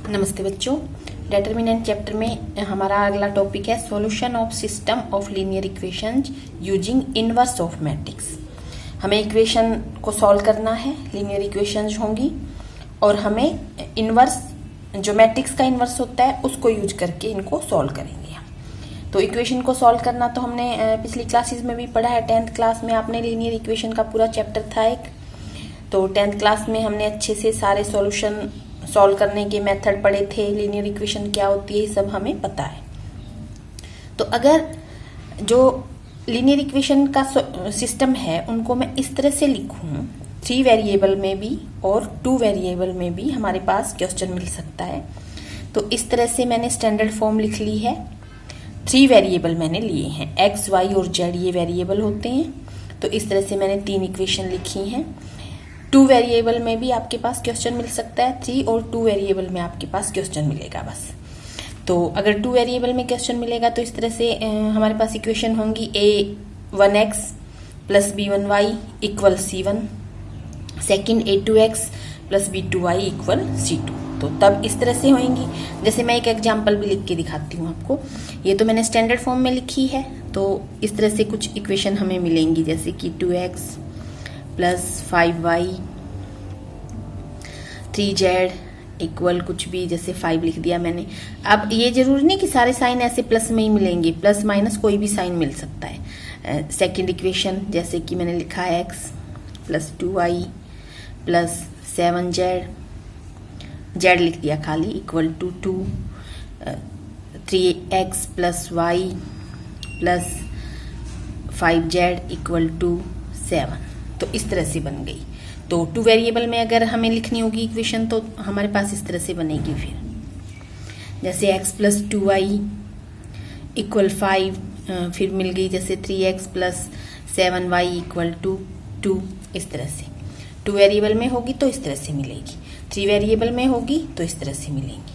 नमस्ते बच्चों, determinant chapter में हमारा अगला टॉपिक है solution of system of linear equations using inverse of matrix. हमें इक्वेशन को सॉल्व करना है, लीनियर इक्वेशंस होंगी और हमें इनवर्स जो मैट्रिक्स का इनवर्स होता है उसको यूज करके इनको सॉल्व करेंगे। तो इक्वेशन को सॉल्व करना तो हमने पिछली क्लासेस में भी पढ़ा है। 10th क्लास में आपने लीनियर इक्वेशन का पूरा चैप्टर था एक, तो 10th क्लास में हमने अच्छे से सारे सॉल्यूशन सॉल्व करने के मेथड पढ़े थे। लीनियर इक्वेशन क्या होती है ये सब हमें पता है। तो अगर जो लीनियर इक्वेशन का सिस्टम है उनको मैं इस तरह से लिखूं, 3 वेरिएबल में भी और 2 वेरिएबल में भी हमारे पास क्वेश्चन मिल सकता है। तो इस तरह से मैंने स्टैंडर्ड फॉर्म लिख ली है। 3 वेरिएबल मैंने लिए हैं, एक्स वाई और जेड ये वेरिएबल होते हैं। तो इस तरह से मैंने 3 इक्वेशन लिखी हैं। 2 वेरिएबल में भी आपके पास क्वेश्चन मिल सकता है, 3 और 2 वेरिएबल में आपके पास क्वेश्चन मिलेगा बस। तो अगर 2 वेरिएबल में क्वेश्चन मिलेगा तो इस तरह से हमारे पास इक्वेशन होंगी a1x plus b1y equal c1, second a2x plus b2y equal c2। तो तब इस तरह से होंगी। जैसे मैं एक एग्जाम्पल भी लिख के दिखाती हूँ आपको। ये तो मैंने स्टैंडर्ड फॉर्म में लिखी है। तो इस तरह से कुछ इक्वेशन हमें मिलेंगी, जैसे कि 2x plus 5y 3z equal कुछ भी, जैसे 5 लिख दिया मैंने। अब ये जरूरी नहीं कि सारे साइन ऐसे प्लस में ही मिलेंगे, प्लस माइनस कोई भी साइन मिल सकता है। सेकंड इक्वेशन जैसे कि मैंने लिखा है x plus 2y plus 7z, z लिख दिया खाली, equal to 2 3x plus y plus 5z equal to 7। तो इस तरह से बन गई। तो 2 वेरिएबल में अगर हमें लिखनी होगी इक्वेशन तो हमारे पास इस तरह से बनेगी। फिर जैसे x प्लस 2y इक्वल 5, फिर मिल गई जैसे 3x plus 7y equal to 2। इस तरह से 2 वेरिएबल में होगी तो इस तरह से मिलेगी, 3 वेरिएबल में होगी तो इस तरह से मिलेंगी।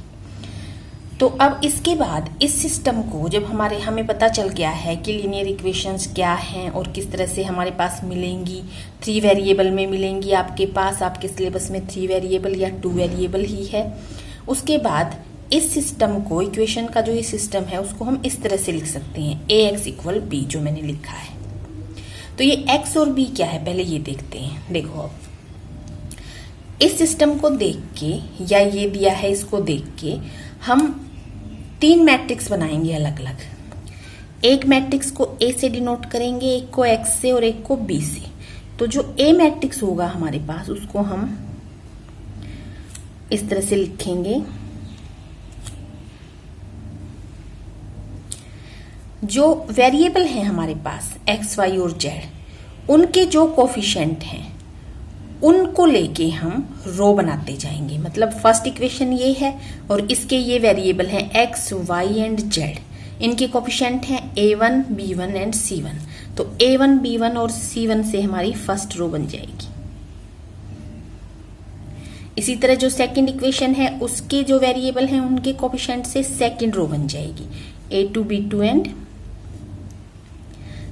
तो अब इसके बाद इस सिस्टम को जब हमें पता चल गया है कि लीनियर इक्वेशंस क्या हैं और किस तरह से हमारे पास मिलेंगी, 3 वेरिएबल में मिलेंगी आपके पास, आपके सिलेबस में 3 वेरिएबल या 2 वेरिएबल ही है। उसके बाद इस सिस्टम को, इक्वेशन का जो ये सिस्टम है उसको हम इस तरह से लिख सकते हैं, ax इक्वल b जो मैंने लिखा है। तो ये x और b क्या है पहले ये देखते हैं। देखो अब इस सिस्टम को देख के या ये दिया है इसको देख के हम 3 मैट्रिक्स बनाएंगे अलग अलग। एक मैट्रिक्स को A से डिनोट करेंगे, एक को X से और एक को B से। तो जो A मैट्रिक्स होगा हमारे पास उसको हम इस तरह से लिखेंगे। जो वेरिएबल हैं हमारे पास X, Y और Z, उनके जो कोफिशिएंट हैं उनको लेके हम रो बनाते जाएंगे। मतलब फर्स्ट इक्वेशन ये है और इसके ये वेरिएबल हैं x, y एंड z। इनके कोफिशिएंट हैं a1, b1 एंड c1। तो a1, b1 और c1 से हमारी फर्स्ट रो बन जाएगी। इसी तरह जो सेकंड इक्वेशन है उसके जो वेरिएबल हैं उनके कोफिशिएंट से सेकंड रो बन जाएगी, a2, b2 एंड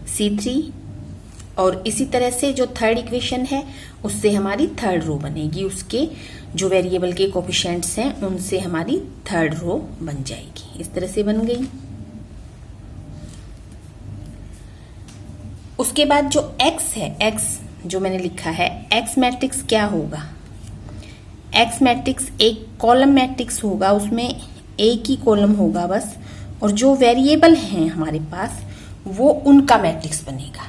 c3। और इसी तरह से जो थर्ड इक्वेशन है उससे हमारी थर्ड रो बनेगी, उसके जो वेरिएबल के कोफिशिएंट्स हैं उनसे हमारी थर्ड रो बन जाएगी। इस तरह से बन गई। उसके बाद जो x है, x जो मैंने लिखा है, x मैट्रिक्स क्या होगा? x मैट्रिक्स एक कॉलम मैट्रिक्स होगा, उसमें एक ही कॉलम होगा बस, और जो वेरिएबल हैं हमारे पास वो उनका मैट्रिक्स बनेगा,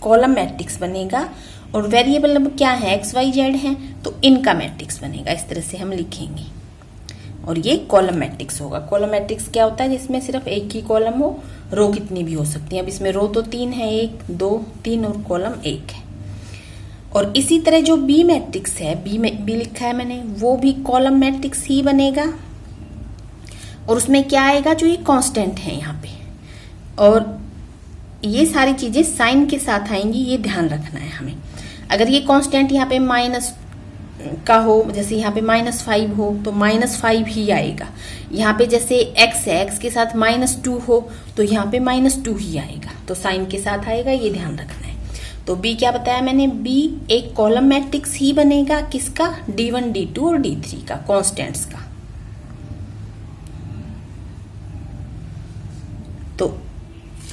कॉलम मैट्रिक्स बनेगा। और वेरिएबल अब क्या है, एक्स वाई जेड हैं, तो इनका मैट्रिक्स बनेगा। इस तरह से हम लिखेंगे और ये कॉलम मैट्रिक्स होगा। कॉलम मैट्रिक्स क्या होता है? जिसमें सिर्फ एक ही कॉलम हो, रो कितनी भी हो सकती है। अब इसमें रो तो 3 है, 1 2 3 और कॉलम 1 है। और इसी तरह जो बी मैट्रिक्स है, बी लिखा है मैंने, वो भी कॉलम मैट्रिक्स ही बनेगा। और उसमें क्या आएगा? जो ये कांस्टेंट है यहाँ पे, और ये सारी चीजें साइन के साथ आएंगी, ये ध्यान रखना है हमें। अगर ये कांस्टेंट यहाँ पे माइनस का हो, जैसे यहाँ पे -5 हो तो -5 ही आएगा। यहाँ पे जैसे x है, x के साथ -2 हो तो यहाँ पे -2 ही आएगा, तो साइन के साथ आएगा, ये ध्यान रखना है। तो b क्या बताया मैंने? b एक कॉलम मैट्रिक्स ही बनेगा। किसका? d1, d2 और d3 का, कांस्टेंट्स का।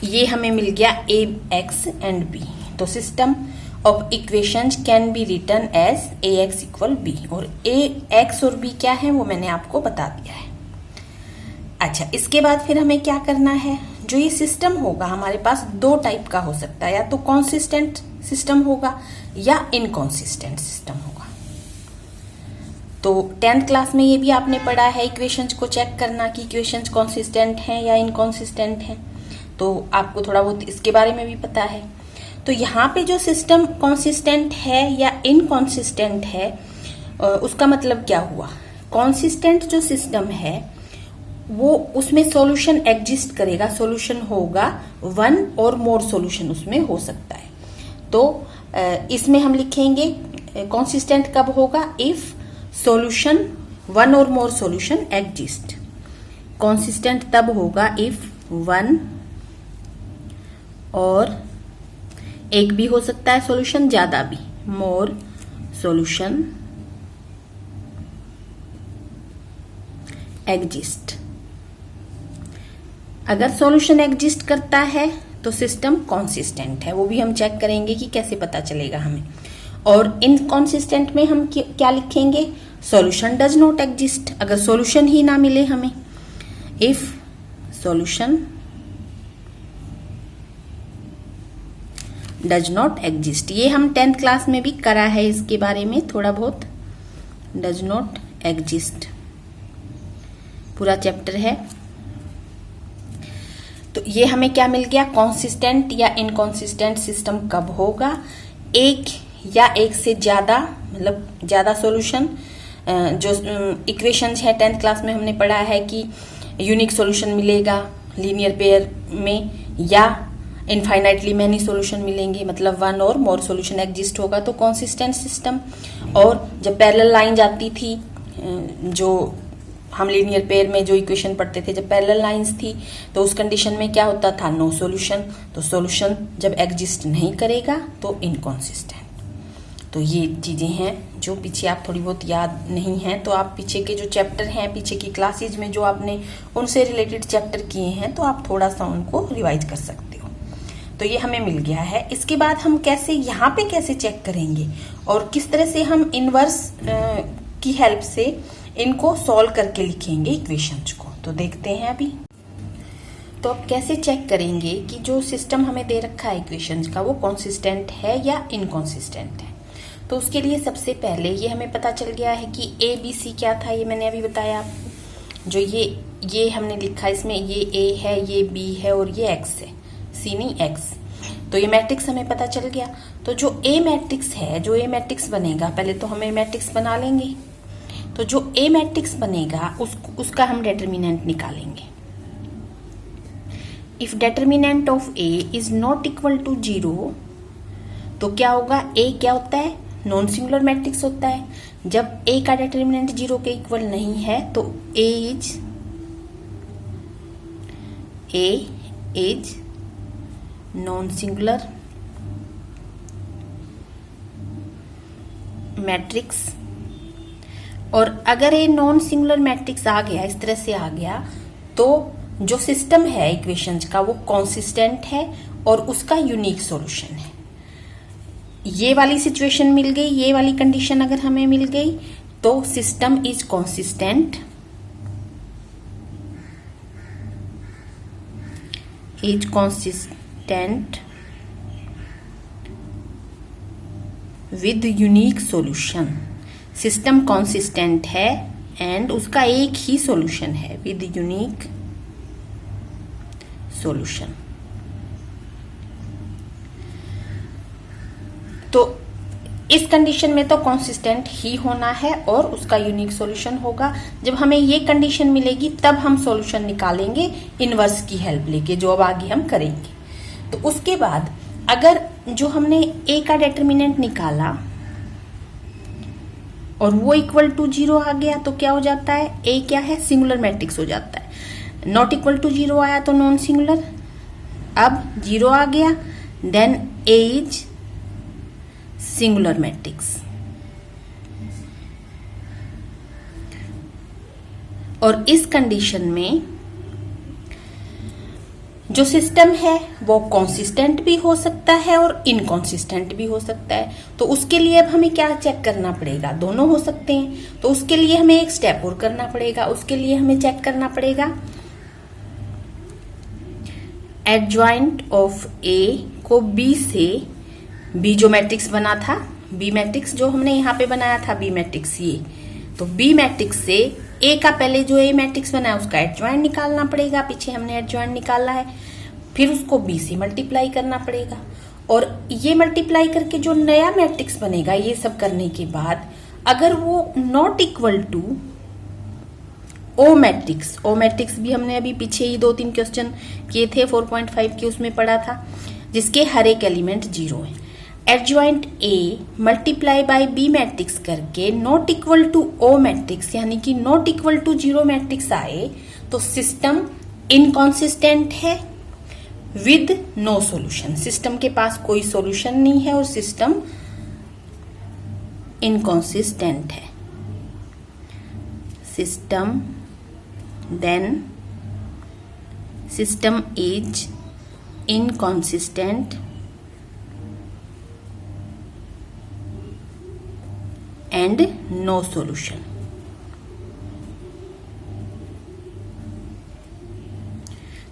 ये हमें मिल गया ए एक्स एंड बी। तो system of equations can be written as A X equal B, और ए एक्स और बी क्या है वो मैंने आपको बता दिया है। अच्छा, इसके बाद फिर हमें क्या करना है, जो ये सिस्टम होगा हमारे पास दो टाइप का हो सकता है, या तो कॉन्सिस्टेंट सिस्टम होगा या इनकॉन्सिस्टेंट सिस्टम होगा। तो 10th क्लास में ये भी आपने पढ़ा है इक्वेशंस को चेक करना कि इक्वेशंस कॉन्सिस्टेंट हैं या इनकॉन्सिस्टेंट हैं, तो आपको थोड़ा बहुत इसके बारे में भी पता है। तो यहाँ पे जो सिस्टम कॉन्सिस्टेंट है या इनकॉन्सिस्टेंट है, उसका मतलब क्या हुआ। कॉन्सिस्टेंट जो सिस्टम है वो उसमें सॉल्यूशन एग्जिस्ट करेगा, सॉल्यूशन होगा, वन और मोर सॉल्यूशन उसमें हो सकता है। तो इसमें हम लिखेंगे कॉन्सिस्टेंट कब होगा, इफ सॉल्यूशन वन और मोर सॉल्यूशन एग्जिस्ट। कॉन्सिस्टेंट तब होगा इफ वन और एक भी हो सकता है सॉल्यूशन, ज्यादा भी, मोर सॉल्यूशन एग्जिस्ट। अगर सॉल्यूशन एग्जिस्ट करता है तो सिस्टम कॉन्सिस्टेंट है, वो भी हम चेक करेंगे कि कैसे पता चलेगा हमें। और इनकॉन्सिस्टेंट में हम क्या लिखेंगे, सॉल्यूशन डज नॉट एग्जिस्ट, अगर सॉल्यूशन ही ना मिले हमें, if solution does not exist. ये हम 10th क्लास में भी करा है, इसके बारे में थोड़ा बहुत, डज नॉट एग्जिस्ट पूरा चैप्टर है। तो ये हमें क्या मिल गया, कॉन्सिस्टेंट या इनकॉन्सिस्टेंट सिस्टम कब होगा, एक या एक से ज्यादा, मतलब ज्यादा सॉल्यूशन। जो इक्वेशंस है 10th क्लास में हमने पढ़ा है कि यूनिक सॉल्यूशन मिलेगा लीनियर पेयर में, या इनफाइनाइटली मैनी सॉल्यूशन मिलेंगे, मतलब वन और मोर सॉल्यूशन एग्जिस्ट होगा, तो कॉन्सिस्टेंट सिस्टम। और जब पैरेलल लाइन जाती थी, जो हम लीनियर पेयर में जो इक्वेशन पढ़ते थे, जब पैरेलल लाइंस थी, तो उस कंडीशन में क्या होता था, नो सॉल्यूशन। तो सॉल्यूशन जब एग्जिस्ट नहीं करेगा तो इनकॉन्सिस्टेंट। तो ये चीजें हैं जो पीछे आप थोड़ी बहुत याद नहीं है, तो आप पीछे के जो चैप्टर हैं, पीछे की क्लासेज में जो आपने उनसे रिलेटेड चैप्टर किए हैं, तो आप थोड़ा सा उनको रिवाइज कर सकते हो। तो ये हमें मिल गया है। इसके बाद हम कैसे यहाँ पे कैसे चेक करेंगे और किस तरह से हम इनवर्स की हेल्प से इनको सॉल्व करके लिखेंगे इक्वेशंस को, तो देखते हैं अभी। तो अब कैसे चेक करेंगे कि जो सिस्टम हमें दे रखा है इक्वेशंस का वो कॉन्सिस्टेंट है या इनकॉन्सिस्टेंट है। तो उसके लिए सबसे पहले ये हमें पता चल गया है कि ए बी सी क्या था, ये मैंने अभी बताया आपको। जो ये हमने लिखा, इसमें ये ए है, ये बी है और ये एक्स है, सी नहीं एक्स। तो ये मैट्रिक्स हमें पता चल गया। तो जो ए मैट्रिक्स है, जो ए मैट्रिक्स बनेगा, पहले तो हम ए मैट्रिक्स बना लेंगे। तो जो ए मैट्रिक्स बनेगा उसका हम डेटर्मिनेंट निकालेंगे। If determinant of A is not equal to 0, तो क्या होगा, ए क्या होता है, नॉन सिंगुलर मैट्रिक्स होता है। जब ए का डेटर्मिनेंट 0 के इक्वल नहीं है तो ए इज नॉन सिंगुलर मैट्रिक्स। और अगर ये नॉन सिंगुलर मैट्रिक्स आ गया, इस तरह से आ गया, तो जो सिस्टम है इक्वेशंस का वो कॉन्सिस्टेंट है और उसका यूनिक सॉल्यूशन है। ये वाली सिचुएशन मिल गई, ये वाली कंडीशन अगर हमें मिल गई, तो system is consistent, with unique solution. System consistent है एंड उसका एक ही सॉल्यूशन है, विद यूनिक सॉल्यूशन। तो इस कंडीशन में तो कॉन्सिस्टेंट ही होना है और उसका यूनिक सॉल्यूशन होगा। जब हमें ये कंडीशन मिलेगी तब हम सॉल्यूशन निकालेंगे इनवर्स की हेल्प लेके, जो अब आगे हम करेंगे। तो उसके बाद अगर जो हमने ए का डेटर्मिनेंट निकाला और वो इक्वल टू 0 आ गया, तो क्या हो जाता है, ए क्या है, सिंगुलर मैट्रिक्स हो जाता है। नॉट इक्वल टू 0 आया तो नॉन सिंगुलर। अब 0 आ गया, then A is singular matrix. और इस कंडीशन में जो सिस्टम है वो कंसिस्टेंट भी हो सकता है और इनकंसिस्टेंट भी हो सकता है। तो उसके लिए अब हमें क्या चेक करना पड़ेगा, दोनों हो सकते हैं। तो उसके लिए हमें एक स्टेप और करना पड़ेगा, उसके लिए हमें चेक करना पड़ेगा एडजॉइंट ऑफ ए को बी से, बी जो मैट्रिक्स बना था, बी मैट्रिक्स जो हमने यहाँ पे बनाया था, बी मैट्रिक्स ये, तो बी मैट्रिक्स से ए का पहले जो ए मैट्रिक्स बना है उसका एडजॉइंट निकालना पड़ेगा, पीछे हमने एडजॉइंट निकाला है, फिर उसको बी से मल्टीप्लाई करना पड़ेगा, और ये मल्टीप्लाई करके जो नया मैट्रिक्स बनेगा, ये सब करने के बाद अगर वो not equal to O matrix भी हमने अभी पीछे ही 2-3 क्वेश्चन किए थे 4.5 के, उसमें पढ़ा था, जिसके हर एक एलिमेंट 0 है। Adjoint A multiply by B matrix करके not equal to O matrix यानी कि नॉट इक्वल टू 0 मैट्रिक्स आए तो सिस्टम इनकॉन्सिस्टेंट है विद नो सॉल्यूशन। सिस्टम के पास कोई सॉल्यूशन नहीं है और सिस्टम इनकॉन्सिस्टेंट है। System is inconsistent and no solution।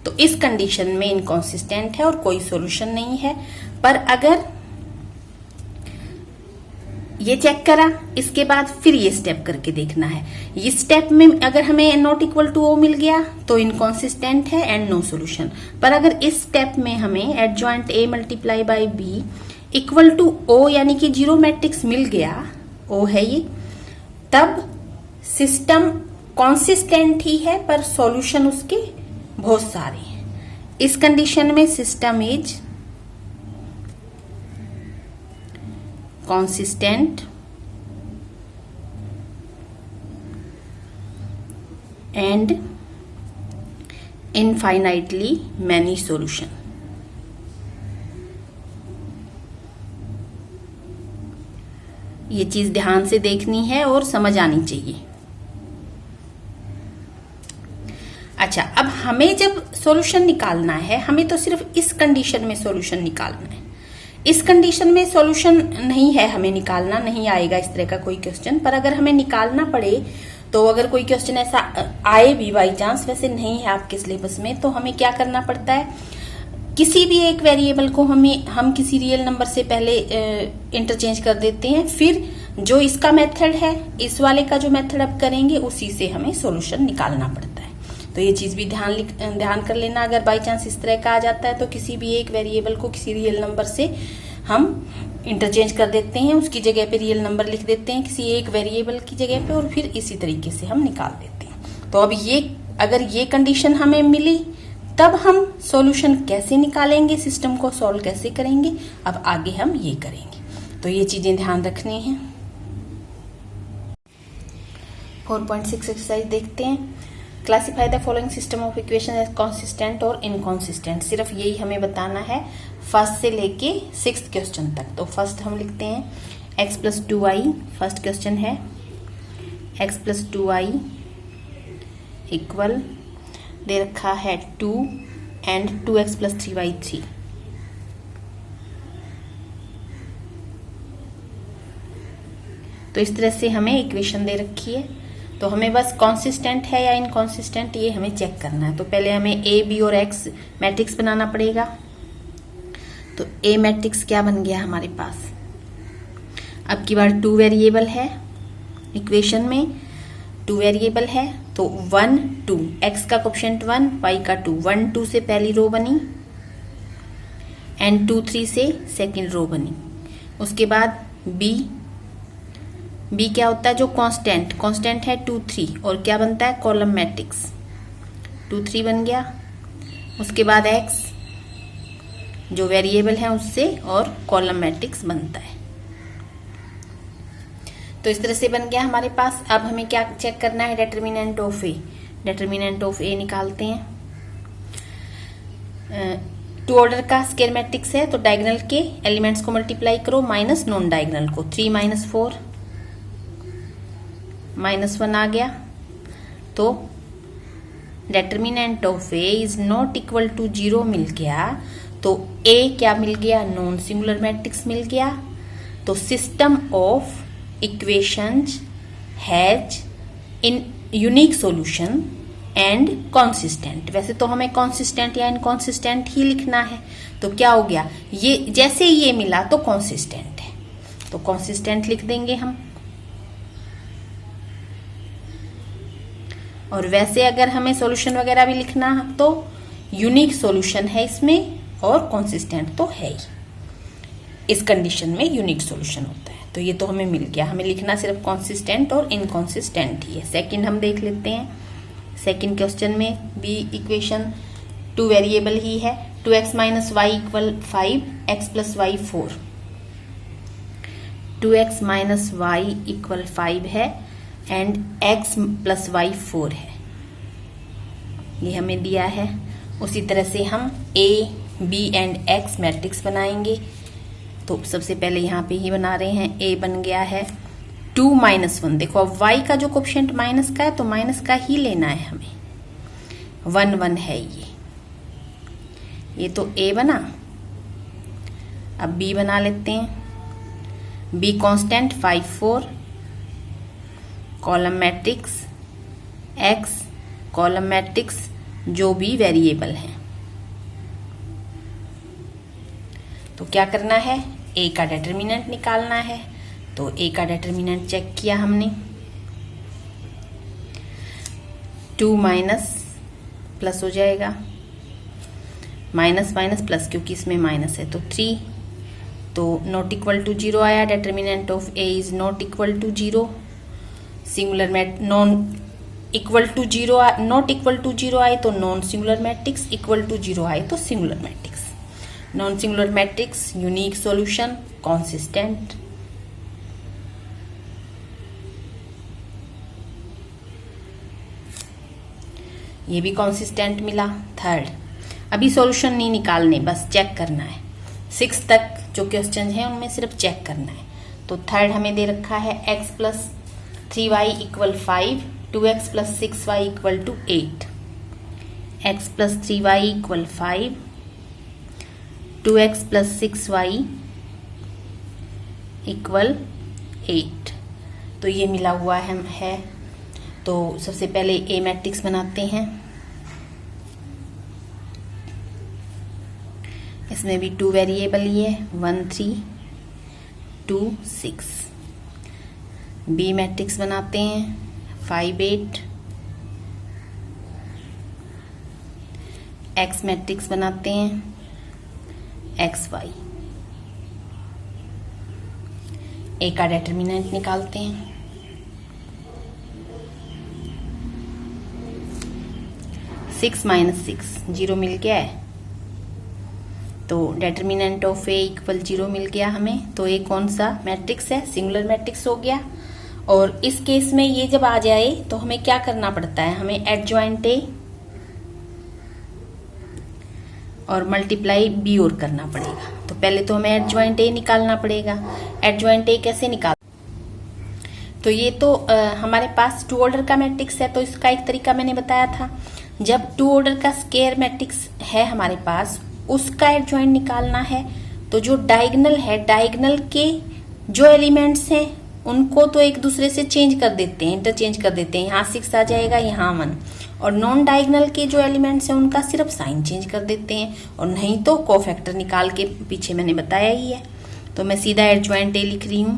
तो इस कंडीशन में इनकॉन्सिस्टेंट है और कोई सॉल्यूशन नहीं है। पर अगर ये चेक करा, इसके बाद फिर ये स्टेप करके देखना है। इस स्टेप में अगर हमें नॉट इक्वल टू ओ मिल गया तो इनकॉन्सिस्टेंट है एंड नो सॉल्यूशन। पर अगर इस स्टेप में हमें adjoint A multiply by B equal to O यानी कि 0 मैट्रिक्स मिल गया, ओ है ये, तब सिस्टम कॉन्सिस्टेंट ही है पर सॉल्यूशन उसके बहुत सारे हैं। इस कंडीशन में system is consistent and infinitely many solution। ये चीज ध्यान से देखनी है और समझ आनी चाहिए। अच्छा, अब हमें जब सॉल्यूशन निकालना है, हमें तो सिर्फ इस कंडीशन में सॉल्यूशन निकालना है। इस कंडीशन में सॉल्यूशन नहीं है, हमें निकालना नहीं आएगा इस तरह का कोई क्वेश्चन। पर अगर हमें निकालना पड़े तो अगर कोई क्वेश्चन ऐसा आए भी बाई चांस, वैसे नहीं है आपके सिलेबस में, तो हमें क्या करना पड़ता है, किसी भी एक वेरिएबल को हम किसी रियल नंबर से पहले इंटरचेंज कर देते हैं, फिर जो इसका मेथड है, इस वाले का जो मेथड अब करेंगे, उसी से हमें सॉल्यूशन निकालना पड़ता है। तो ये चीज भी ध्यान कर लेना। अगर बाई चांस इस तरह का आ जाता है तो किसी भी एक वेरिएबल को किसी रियल नंबर से हम इंटरचेंज कर देते हैं, उसकी जगह पे रियल नंबर लिख देते हैं किसी एक वेरिएबल की जगह पे, और फिर इसी तरीके से हम निकाल देते हैं। तो अब अगर ये कंडीशन हमें मिली तब हम सॉल्यूशन कैसे निकालेंगे, सिस्टम को सॉल्व कैसे करेंगे, अब आगे हम ये करेंगे। तो ये चीजें ध्यान रखनी है। 4.6 एक्सरसाइज देखते हैं। Classify the following system of equation as consistent और इनकॉन्सिस्टेंट। सिर्फ यही हमें बताना है फर्स्ट से लेके 6th क्वेश्चन तक। तो फर्स्ट हम लिखते हैं x + 2i। फर्स्ट क्वेश्चन है x + 2i इक्वल दे रखा है 2 एंड 2x + 3y 3। तो इस तरह से हमें इक्वेशन दे रखी है। तो हमें बस कॉन्सिस्टेंट है या इनकॉन्सिस्टेंट ये हमें चेक करना है। तो पहले हमें ए, बी और एक्स मैट्रिक्स बनाना पड़ेगा। तो ए मैट्रिक्स क्या बन गया हमारे पास, अब की बार 2 वेरिएबल है इक्वेशन में, 2 वेरिएबल है तो 1 2, एक्स का कोएफिशिएंट 1, वाई का 2, 1 2 से पहली रो बनी एंड 2 3 से सेकंड रो बनी। उसके बाद बी क्या होता है, जो कांस्टेंट है 2 3, और क्या बनता है, कॉलम मैट्रिक्स 2 3 बन गया। उसके बाद एक्स जो वेरिएबल है उससे और कॉलम मैट्रिक्स बनता है। तो इस तरह से बन गया हमारे पास। अब हमें क्या चेक करना है, determinant of A. Determinant of A निकालते हैं। 2 ऑर्डर का स्क्वायर मैट्रिक्स है तो डायगोनल के एलिमेंट्स को मल्टीप्लाई करो माइनस नॉन डायगोनल को। 3 - 4 -1 आ गया तो determinant of A is not equal to 0 मिल गया, तो ए क्या मिल गया, नॉन सिंगुलर मैट्रिक्स मिल गया। तो system of equations has in unique solution and consistent. वैसे तो हमें कॉन्सिस्टेंट या इनकॉन्सिस्टेंट ही लिखना है, तो क्या हो गया, ये जैसे ये मिला तो कॉन्सिस्टेंट है, तो कॉन्सिस्टेंट लिख देंगे हम। और वैसे अगर हमें सॉल्यूशन वगैरह भी लिखना है तो यूनिक सॉल्यूशन है इसमें और कॉन्सिस्टेंट तो है ही, इस कंडीशन में यूनिक सॉल्यूशन होता है। तो ये तो हमें मिल गया, हमें लिखना सिर्फ कॉन्सिस्टेंट और इनकॉन्सिस्टेंट ही है। सेकंड हम देख लेते हैं। सेकंड क्वेश्चन में भी इक्वेशन 2 वेरिएबल ही है। 2x minus y equal 5, x plus y 4। 2x minus y equal 5 है एंड x प्लस वाई 4 है, ये हमें दिया है। उसी तरह से हम a, b and x matrix बनाएंगे। तो सबसे पहले यहाँ पे ही बना रहे हैं। a बन गया है 2 माइनस 1। देखो अब y का जो कोफिशिएंट माइनस का है तो माइनस का ही लेना है हमें। 1 1 है ये तो a बना। अब b बना लेते हैं। b constant 5 4, column matrix x, column matrix जो भी वेरिएबल है। तो क्या करना है, a का डिटर्मिनेंट निकालना है। तो a का डिटर्मिनेंट चेक किया हमने। 2 माइनस प्लस हो जाएगा, माइनस माइनस प्लस क्योंकि इसमें माइनस है तो 3। तो नॉट इक्वल टू 0 आया। Determinant of a is not equal to 0। Singular non equal to 0, not equal to 0 आए तो non singular matrix, equal to 0 आए तो singular matrix. Non singular matrix, unique solution, consistent. ये भी कॉन्सिस्टेंट मिला। Third, अभी solution नहीं निकालने, बस चेक करना है। 6 तक जो क्वेश्चन है उनमें सिर्फ चेक करना है। तो थर्ड हमें दे रखा है x plus 3y equal 5, 2x plus 6y equal to 8। x plus 3y equal 5, 2x plus 6y equal 8। तो ये मिला हुआ है। तो सबसे पहले a मैट्रिक्स बनाते हैं। इसमें भी 2 वेरिएबल ही है, 1 3 2 6। b मैट्रिक्स बनाते हैं 5 8। x मैट्रिक्स बनाते हैं x y। a का डिटर्मिनेंट निकालते हैं। 6 माइनस 6 0 मिल गया है। तो डिटर्मिनेंट ऑफ a इक्वल 0 मिल गया हमें। तो a कौन सा मैट्रिक्स है, सिंगुलर मैट्रिक्स हो गया। और इस केस में ये जब आ जाए तो हमें क्या करना पड़ता है, हमें एडजॉइंट a और मल्टीप्लाई b और करना पड़ेगा। तो पहले तो हमें एडजॉइंट a निकालना पड़ेगा। एडजॉइंट a कैसे निकाल, तो ये तो हमारे पास 2 ऑर्डर का मैट्रिक्स है। तो इसका एक तरीका मैंने बताया था, जब 2 ऑर्डर का स्क्वायर मैट्रिक्स है हमारे पास, उसका एडजॉइंट निकालना है। तो जो डायगोनल है, डायगोनल के जो एलिमेंट्स हैं उनको तो एक दूसरे से चेंज कर देते हैं, इंटरचेंज कर देते हैं। यहाँ 6 आ जाएगा, यहाँ 1। और नॉन डायगोनल के जो एलिमेंट्स हैं उनका सिर्फ साइन चेंज कर देते हैं, और नहीं तो कोफैक्टर निकाल के पीछे मैंने बताया ही है। तो मैं सीधा एडजॉइंट ए लिख रही हूँ।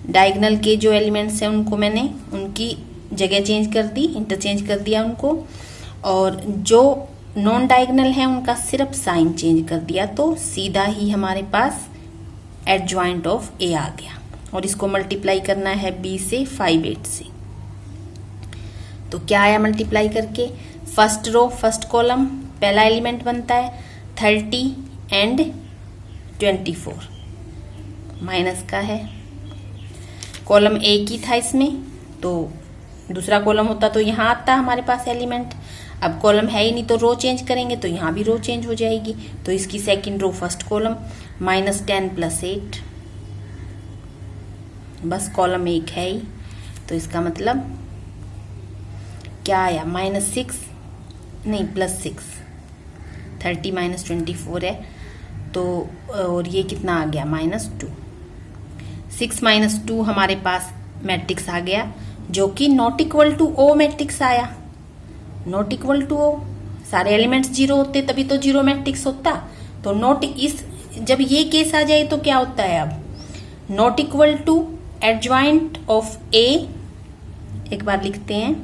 डायगोनल के जो एलिमेंट्स हैं उनको मैंने उनकी जगह चेंज कर दी, इंटरचेंज कर दिया उनको, और जो नॉन डायगोनल है उनका सिर्फ साइन चेंज कर दिया। तो सीधा ही हमारे पास एडजॉइंट ऑफ ए आ गया। और इसको मल्टीप्लाई करना है b से 5 8 से। तो क्या आया मल्टीप्लाई करके, फर्स्ट रो फर्स्ट कॉलम पहला एलिमेंट बनता है 30 एंड 24, माइनस का है। कॉलम एक ही था इसमें, तो दूसरा कॉलम होता तो यहाँ आता हमारे पास एलिमेंट। अब कॉलम है ही नहीं तो रो चेंज करेंगे तो यहाँ भी रो चेंज हो जाएगी। तो इसकी सेकंड रो फर्स्ट कॉलम -10 + 8, बस कॉलम एक है ही। तो इसका मतलब क्या आया -6 नहीं +6, 30 - 24 है तो, और ये कितना आ गया -2। 6 - 2 हमारे पास मैट्रिक्स आ गया जो कि not equal to O matrix आया। नॉट इक्वल टू ओ, सारे एलिमेंट्स 0 होते तभी तो 0 मैट्रिक्स होता। तो नॉट इस जब ये केस आ जाए तो क्या होता है, अब not equal to adjoint of A, एक बार लिखते हैं,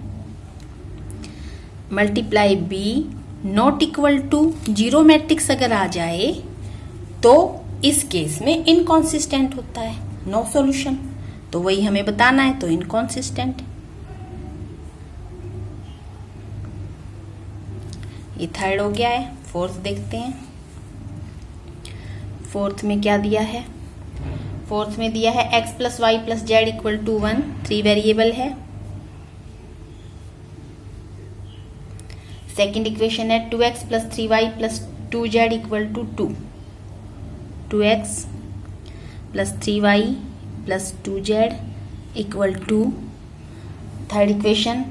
multiply B, not equal to 0 matrix अगर आ जाए तो इस केस में इनकॉन्सिस्टेंट होता है, नो सॉल्यूशन। तो वही हमें बताना है, तो इनकॉन्सिस्टेंट। ये थर्ड हो गया है। फोर्थ देखते हैं। फोर्थ में क्या दिया है, फोर्थ में दिया है x + y + z = 1, 3 वेरिएबल है। सेकेंड इक्वेशन है 2x + 3y + 2z = 2, 2x + 3y + 2z = 2। Third equation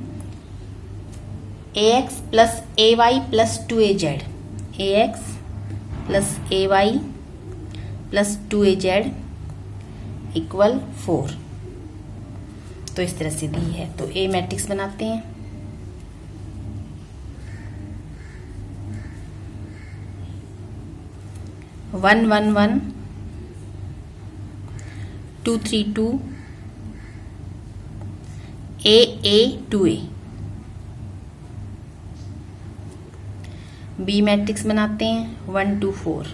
ax + ay + 2az, ax + ay + 2az = 4। तो इस तरह से दी है, तो ए मैट्रिक्स बनाते हैं। One 1 1 2 3 2 a a 2a। B matrix बनाते हैं 1 2 4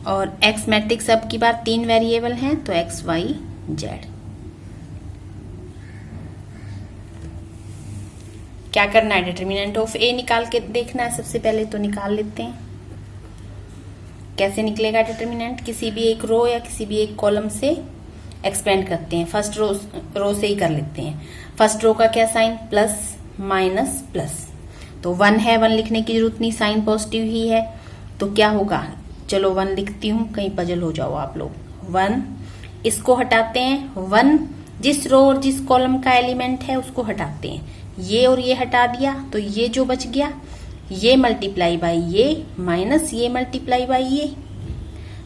और एक्स मैट्रिक्स अब की बार 3 वेरिएबल हैं तो x y z। क्या करना है, डिटर्मिनेंट ऑफ ए निकाल के देखना है। सबसे पहले तो निकाल लेते हैं। कैसे निकलेगा डिटर्मिनेंट, किसी भी एक रो या किसी भी एक कॉलम से एक्सपेंड करते हैं। फर्स्ट रो से ही कर लेते हैं। फर्स्ट रो का क्या साइन, प्लस माइनस प्लस, तो 1 है, 1 लिखने की जरूरत नहीं, साइन पॉजिटिव ही है। तो क्या होगा, चलो 1 लिखती हूँ, कहीं पजल हो जाओ आप लोग। 1, इसको हटाते हैं, 1 जिस रो और जिस कॉलम का एलिमेंट है उसको हटाते हैं। ये और ये हटा दिया तो ये जो बच गया, ये मल्टीप्लाई बाई ये माइनस ये मल्टीप्लाई बाई ये,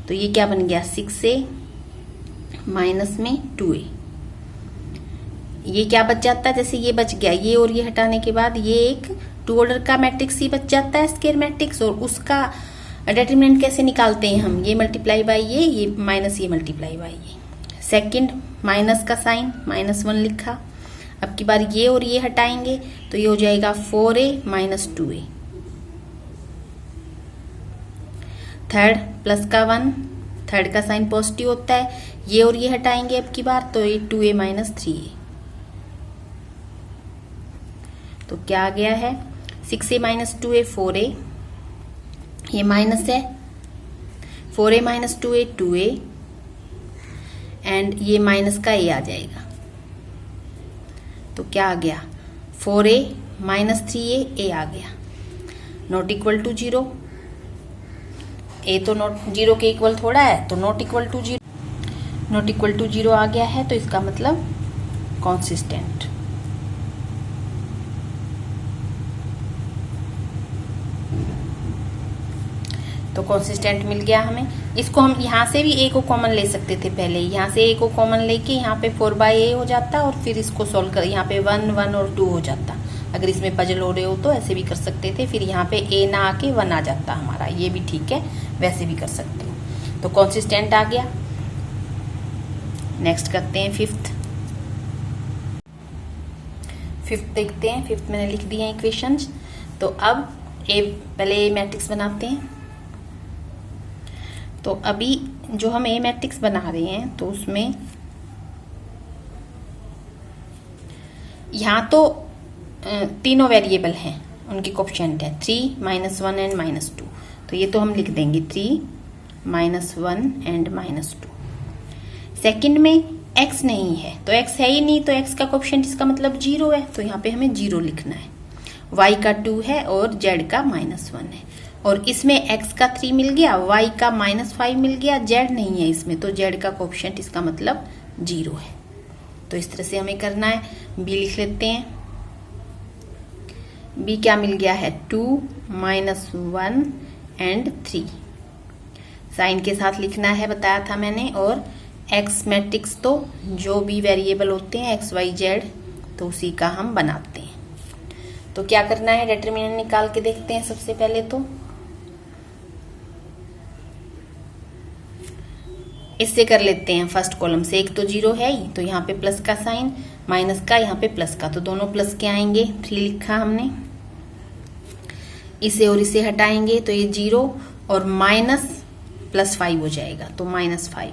तो ये क्या बन गया 6a माइनस में 2a। ये क्या बच जाता है, जैसे ये बच गया, ये और ये हटाने के बाद ये एक 2 ऑर्डर का मैट्रिक्स ही बच जाता है, स्क्वायर मैट्रिक्स। और उसका डिटरमिनेंट कैसे निकालते हैं हम, ये मल्टीप्लाई बाई ये माइनस ये मल्टीप्लाई बाई ये। सेकंड माइनस का साइन, -1 लिखा। अब की बार ये और ये हटाएंगे तो ये हो जाएगा 4a minus 2a। Third plus का 1, थर्ड का साइन पॉजिटिव होता है, ये और ये हटाएंगे अब की बार तो ये 2a माइनस 3a। तो क्या आ गया है 6a माइनस 2a 4a, ये माइनस है, 4a minus 2a 2a, and ये माइनस का a आ जाएगा। तो क्या आ गया 4a माइनस 3a, a आ गया। नॉट इक्वल टू 0, a तो नॉट 0 के इक्वल थोड़ा है, तो not equal to 0, not equal to 0 आ गया है, तो इसका मतलब कॉन्सिस्टेंट। तो कॉन्सिस्टेंट मिल गया हमें। इसको हम यहाँ से भी a को कॉमन ले सकते थे, पहले यहाँ से a को कॉमन लेके यहाँ पे 4/a हो जाता और फिर इसको सॉल्व कर यहाँ पे 1 1 और 2 हो जाता। अगर इसमें पजल हो रहे हो तो ऐसे भी कर सकते थे, फिर यहाँ पे a ना आके 1 आ जाता हमारा, ये भी ठीक है, वैसे भी कर सकते हो। तो कॉन्सिस्टेंट आ गया। नेक्स्ट करते हैं फिफ्थ देखते हैं। फिफ्थ मैंने लिख दिए हैं इक्वेशंस। तो अब पहले ए मैट्रिक्स बनाते हैं। तो अभी जो हम ए मैट्रिक्स बना रहे हैं तो उसमें यहाँ तो तीनों वेरिएबल हैं, उनकी कोएफिशिएंट है 3 -1 एंड -2। तो ये तो हम लिख देंगे 3 -1 एंड -2। सेकंड में x नहीं है, तो x है ही नहीं, तो x का कोएफिशिएंट इसका मतलब 0 है, तो यहाँ पे हमें 0 लिखना है। y का 2 है और z का -1 है, और इसमें x का 3 मिल गया, y का -5 मिल गया, z नहीं है इसमें, तो z का कोएफिशिएंट इसका मतलब 0 है। तो इस तरह से हमें करना है। बी लिख लेते हैं। बी क्या मिल गया है 2 -1 एंड 3। साइन के साथ लिखना है बताया था मैंने। और एक्स मैट्रिक्स तो जो भी वेरिएबल होते हैं एक्स वाई जेड तो उसी का हम बनाते हैं। तो क्या करना है डिटरमिनेंट निकाल के देखते हैं सबसे पहले। तो इससे कर लेते हैं फर्स्ट कॉलम से। एक तो 0 है ही तो यहाँ पे प्लस का साइन, माइनस का यहाँ पे प्लस का, तो दोनों प्लस के आएंगे। 3 लिखा हमने। इसे और इसे हटाएंगे तो ये 0 और माइनस +5 हो जाएगा, तो -5।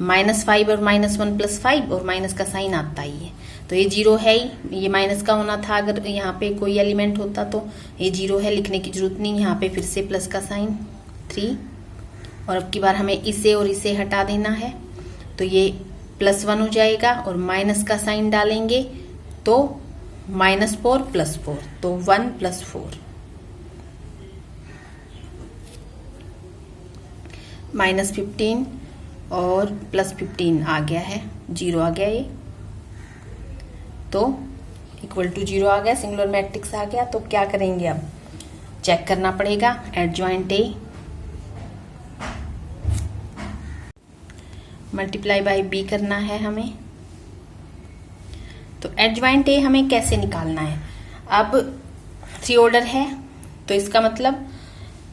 -5 और -1 +5 और माइनस का साइन आता ही है। तो ये 0 है ही, ये माइनस का होना था अगर यहाँ पे कोई एलिमेंट होता। तो ये 0 है, लिखने की जरूरत नहीं। यहाँ पे फिर से प्लस का साइन 3। और अब की बार हमें इसे और इसे हटा देना है तो ये +1 हो जाएगा और माइनस का साइन डालेंगे तो -4 + 4 तो 1 + 4 -15 और +15 आ गया है, 0 आ गया ये, तो = 0 आ गया, सिंगुलर मैट्रिक्स आ गया। तो क्या करेंगे अब चेक करना पड़ेगा। Adjoint A multiply by B करना है हमें। तो एडजॉइंट ए हमें कैसे निकालना है। अब 3 ऑर्डर है तो इसका मतलब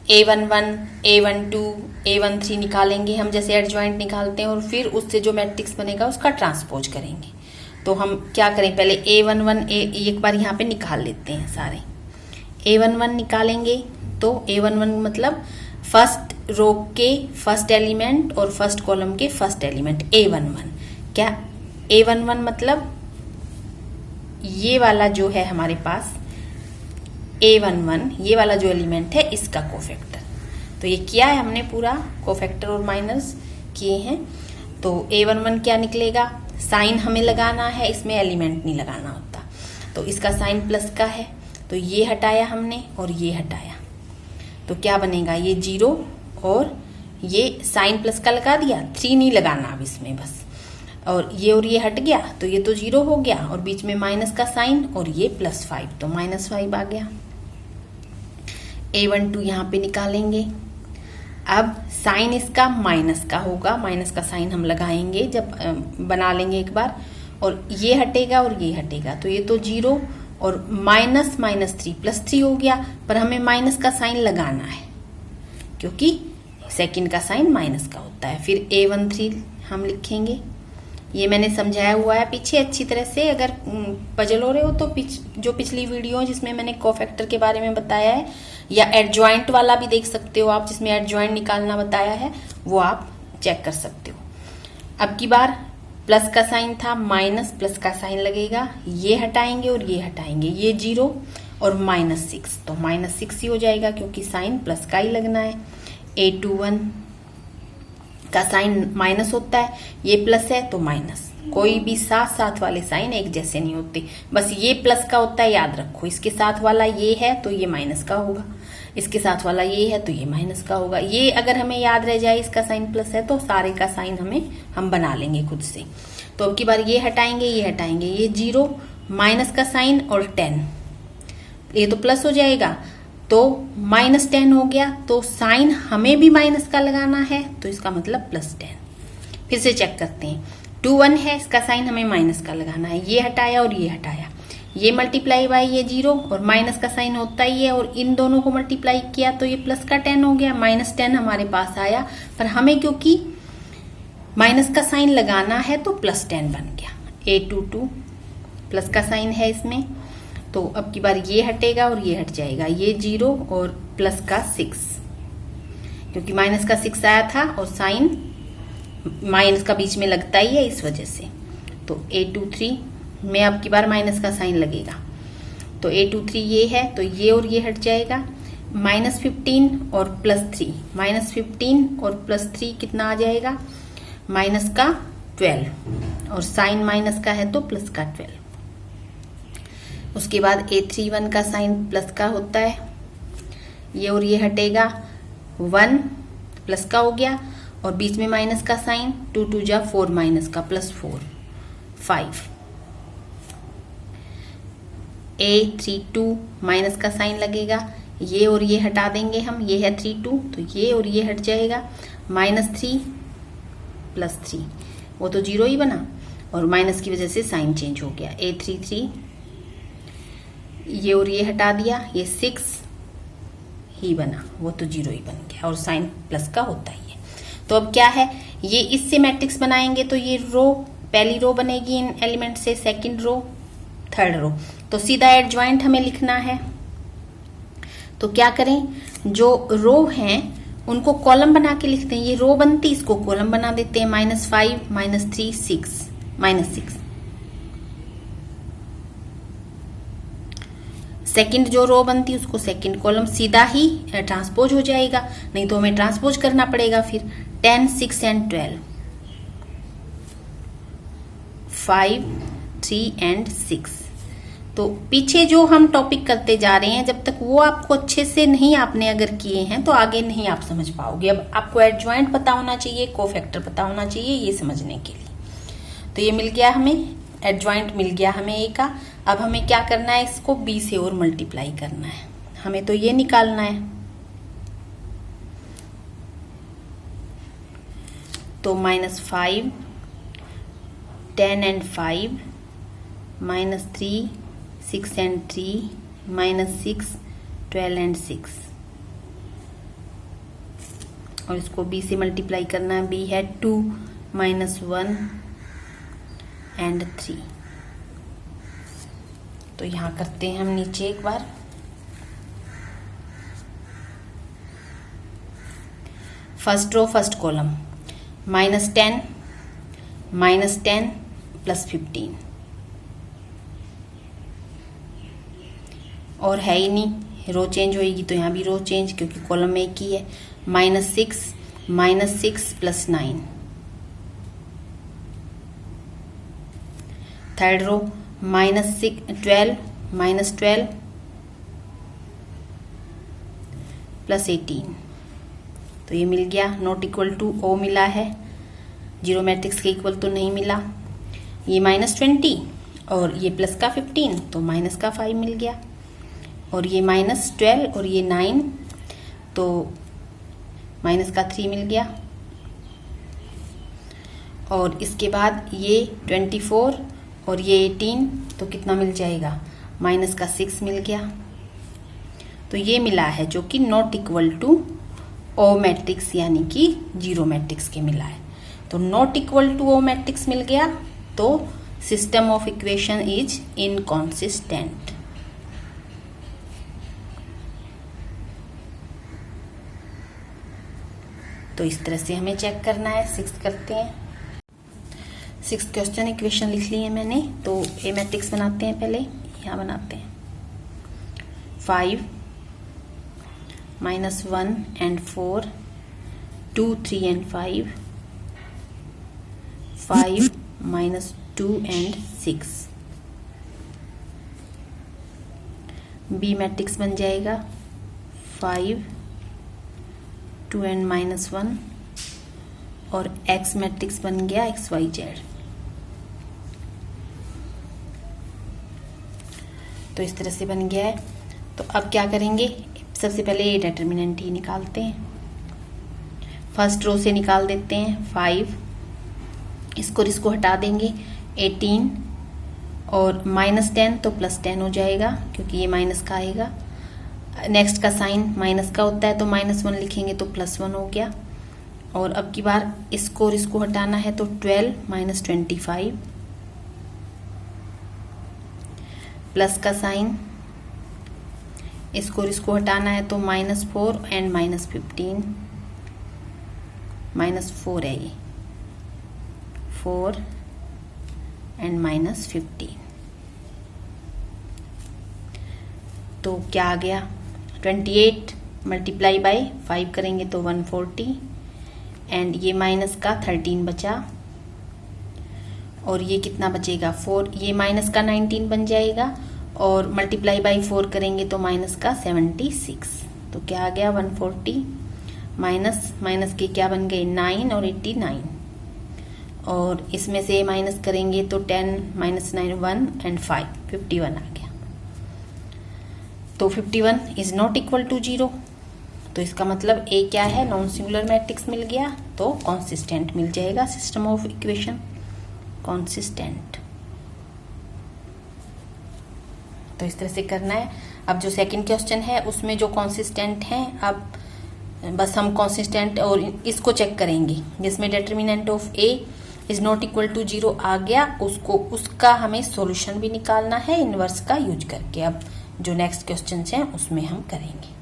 A11, A12, A13 निकालेंगे हम जैसे एडजॉइंट निकालते हैं और फिर उससे जो मैट्रिक्स बनेगा उसका ट्रांसपोज करेंगे। तो हम क्या करें पहले A11 एक बार यहाँ पे निकाल लेते हैं सारे। A11 निकालेंगे तो A11 मतलब फर्स्ट रो के फर्स्ट एलिमेंट और फर्स्ट कॉलम के फर्स्ट एलिमेंट A11। क्या A11 मतलब ये वाला जो है हमारे पास A11, ये वाला जो एलिमेंट है इसका कोफैक्टर। तो ये किया है हमने, पूरा कोफैक्टर और माइनस किए हैं। तो A11 क्या निकलेगा, साइन हमें लगाना है, इसमें एलिमेंट नहीं लगाना होता। तो इसका साइन प्लस का है तो ये हटाया हमने और ये हटाया तो क्या बनेगा, ये 0 और ये साइन प्लस का लगा दिया, 3 नहीं लगाना अब इसमें बस। और ये हट गया तो ये तो 0 हो गया और बीच में माइनस का साइन और ये +5 तो -5 आ गया। A12 यहाँ पे निकालेंगे। अब साइन इसका माइनस का होगा, माइनस का साइन हम लगाएंगे जब बना लेंगे एक बार। और ये हटेगा और ये हटेगा तो ये तो 0 और -3 +3 हो गया, पर हमें माइनस का साइन लगाना है क्योंकि सेकंड का साइन माइनस का होता है। फिर A13 हम लिखेंगे। ये मैंने समझाया हुआ है पीछे अच्छी तरह से, अगर पजल हो रहे हो तो जो पिछली वीडियो जिसमें मैंने कोफैक्टर के बारे में बताया है या एडजॉइंट वाला भी देख सकते हो आप, जिसमें एडजॉइंट निकालना बताया है, वो आप चेक कर सकते हो। अब की बार प्लस का साइन था, माइनस प्लस का साइन लगेगा, ये हटाएंगे और ये हटाएंगे, ये 0 और -6 तो -6 ही हो जाएगा क्योंकि साइन प्लस का ही लगना है। A21 का साइन माइनस होता है, ये प्लस है तो माइनस। कोई भी साथ वाले साइन एक जैसे नहीं होते, बस ये प्लस का होता है, याद रखो। इसके साथ वाला ये है तो ये माइनस का होगा, इसके साथ वाला ये है तो ये माइनस का होगा। ये अगर हमें याद रह जाए इसका साइन प्लस है तो सारे का साइन हम बना लेंगे खुद से। तो अब की बार ये हटाएंगे, ये हटाएंगे, ये 0 माइनस का साइन और 10, ये तो प्लस हो जाएगा तो -10 हो गया। तो साइन हमें भी माइनस का लगाना है तो इसका मतलब +10। फिर से चेक करते हैं। 21 है, इसका साइन हमें माइनस का लगाना है, ये हटाया और ये हटाया, ये मल्टीप्लाई बाय ये 0 और माइनस का साइन होता ही है और इन दोनों को मल्टीप्लाई किया तो ये प्लस का 10 हो गया। -10 हमारे पास आया, पर हमें क्योंकि माइनस का साइन लगाना है तो +10 बन गया। A22 प्लस का साइन है इसमें, तो अब की बार ये हटेगा और ये हट जाएगा, ये 0 और प्लस का 6 क्योंकि माइनस का 6 आया था और साइन माइनस का बीच में लगता ही है इस वजह से। तो A23 में अब की बार माइनस का साइन लगेगा तो A23 ये है तो ये और ये हट जाएगा। -15 और +3, -15 और +3 कितना आ जाएगा, माइनस का 12 और साइन माइनस का है तो प्लस का 12। उसके बाद A31 का साइन प्लस का होता है, ये और ये हटेगा, 1 प्लस का हो गया और बीच में माइनस का साइन, 2 2 जा 4 माइनस का प्लस 4 5। A32 माइनस का साइन लगेगा, ये और ये हटा देंगे हम, ये है 32 तो ये और ये हट जाएगा, -3 +3 वो तो 0 ही बना और माइनस की वजह से साइन चेंज हो गया। A33 ये और ये हटा दिया, ये 6 ही बना, वो तो 0 ही बन गया और साइन प्लस का होता ही है। तो अब क्या है, ये इससे मैट्रिक्स बनाएंगे तो ये रो, पहली रो बनेगी इन एलिमेंट से, सेकंड रो, थर्ड रो, तो सीधा एडजॉइंट हमें लिखना है। तो क्या करें, जो रो हैं उनको कॉलम बना के लिखते हैं, ये रो बनती इसको कॉलम बना देते हैं, -5 -3 6 -6। सेकंड जो रो बनती है उसको सेकंड कॉलम, सीधा ही ट्रांसपोज हो जाएगा, नहीं तो हमें ट्रांसपोज करना पड़ेगा फिर। 10 6 एंड 12 5 3 एंड 6। तो पीछे जो हम टॉपिक करते जा रहे हैं, जब तक वो आपको अच्छे से नहीं आपने अगर किए हैं तो आगे नहीं आप समझ पाओगे। अब आपको एडजॉइंट पता होना चाहिए, कोफैक्टर पता होना चाहिए ये समझने के लिए। तो ये मिल गया हमें, एडजॉइंट मिल गया हमें ए का। अब हमें क्या करना है, इसको बी से और मल्टीप्लाई करना है, हमें तो ये निकालना है। तो -5 10 एंड 5 -3 6 एंड 3 -6 12 एंड 6 और इसको b से मल्टीप्लाई करना है। b है 2 -1 एंड 3। तो यहां करते हैं हम नीचे एक बार। फर्स्ट रो फर्स्ट कॉलम, -10 -10 +15 और है ही नहीं, रो चेंज होएगी तो यहाँ भी रो चेंज, क्योंकि कॉलम में एक ही है। -6 +9 थर्ड रो, -12 +18। तो ये मिल गया, नॉट इक्वल टू ओ मिला है, जीरो मैट्रिक्स के इक्वल तो नहीं मिला। ये -20 और ये प्लस का 15 तो माइनस का 5 मिल गया, और ये -12 और ये 9 तो माइनस का 3 मिल गया। और इसके बाद ये 24 और ये 18 तो कितना मिल जाएगा, माइनस का 6 मिल गया। तो ये मिला है जो कि not equal to O matrix यानी कि जीरो मैट्रिक्स के मिला है। तो not equal to O matrix मिल गया तो system of equation is inconsistent. तो इस तरह से हमें चेक करना है। 6 करते हैं। 6 क्वेश्चन इक्वेशन लिख ली है मैंने, तो ए मैट्रिक्स बनाते हैं पहले, यहाँ बनाते हैं 5 -1 and 4 2 3 and 5 5 -2 and 6। B matrix बन जाएगा 5 2 and -1 और एक्स मैट्रिक्स बन गया XYZ। तो इस तरह से बन गया है। तो अब क्या करेंगे, सबसे पहले ये डिटर्मिनेंट ही निकालते हैं। फर्स्ट रो से निकाल देते हैं 5, इसको हटा देंगे 18 और -10 तो +10 हो जाएगा क्योंकि ये माइनस का आएगा। नेक्स्ट का साइन माइनस का होता है तो -1 लिखेंगे तो +1 हो गया। और अब की बार इसको हटाना है तो 12 -25 प्लस का साइन, इसको हटाना है तो -4 एंड -15 -4 है ये 4 एंड -15। तो क्या आ गया 28 मल्टीप्लाई बाय 5 करेंगे तो 140 एंड ये माइनस का 13 बचा और ये कितना बचेगा 4, ये माइनस का 19 बन जाएगा और मल्टीप्लाई बाय 4 करेंगे तो माइनस का 76। तो क्या आ गया 140 माइनस माइनस के क्या बन गए 9 और 89, और इसमें से माइनस करेंगे तो 10 माइनस 9 1 एंड 5 51 आ गया। तो 51 इज नॉट इक्वल टू 0, तो इसका मतलब ए क्या है, नॉन सिंगुलर मैट्रिक्स मिल गया, तो कॉन्सिस्टेंट मिल जाएगा सिस्टम ऑफ इक्वेशन, कॉन्सिस्टेंट। तो इस तरह से करना है। अब जो सेकंड क्वेश्चन है उसमें जो कॉन्सिस्टेंट है, अब बस हम कॉन्सिस्टेंट और इसको चेक करेंगे, जिसमें determinant of A is not equal to 0 आ गया, उसका हमें सॉल्यूशन भी निकालना है इनवर्स का यूज करके। अब जो नेक्स्ट क्वेश्चन है उसमें हम करेंगे।